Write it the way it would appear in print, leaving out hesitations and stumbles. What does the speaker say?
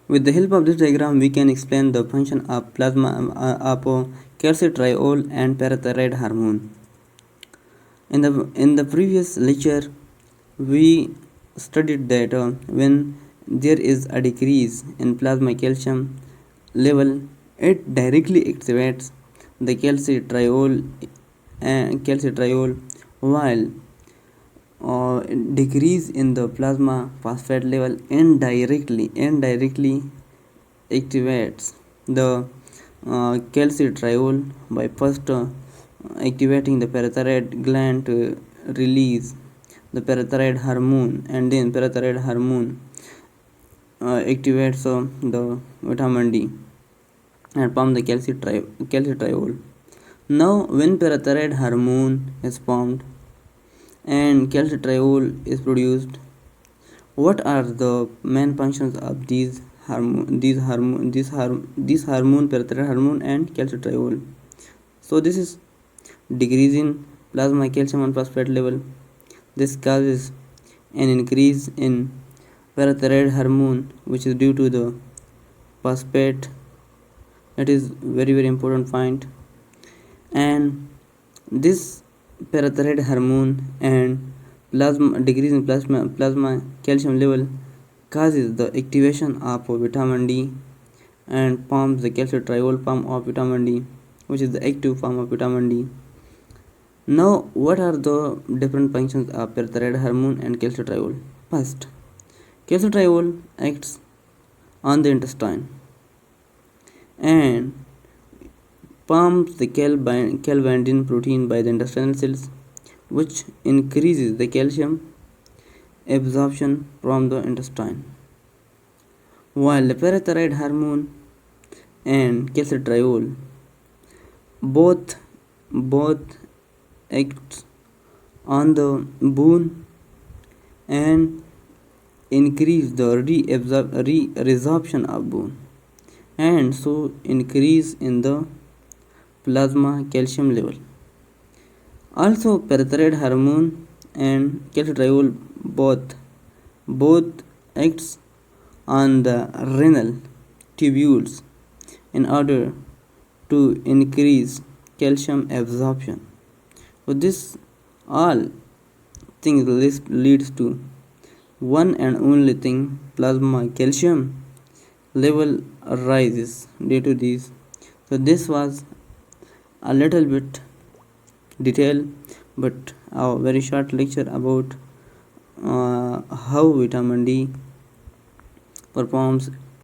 With the help of this diagram, we can explain the function of plasma of calcitriol and parathyroid hormone. In the previous lecture, we studied that when there is a decrease in plasma calcium level, it directly activates the calcitriol, while decrease in the plasma phosphate level indirectly activates the calcitriol by first activating the parathyroid gland to release the parathyroid hormone, and then parathyroid hormone activates the vitamin D and form the calcitriol. Now, when parathyroid hormone is formed and calcitriol is produced, what are the main functions of these hormone, parathyroid hormone and calcitriol? So this is decrease in plasma calcium and phosphate level. This causes an increase in parathyroid hormone, which is due to the phosphate. That is very important point. And this parathyroid hormone and decrease in plasma calcium level causes the activation of vitamin D and forms the calcitriol form of vitamin D, which is the active form of vitamin D. Now, what are the different functions of parathyroid hormone and calcitriol? First, calcitriol acts on the intestine and forms the calbindin protein by the intestinal cells, which increases the calcium absorption from the intestine. While the parathyroid hormone and calcitriol both act on the bone and increase the resorption of bone, and so increase in the plasma calcium level. Also, parathyroid hormone and calcitriol both acts on the renal tubules in order to increase calcium absorption. So this all things leads to one and only thing: plasma calcium level rises due to these. So this was a little bit detail, but a very short lecture about how vitamin D performs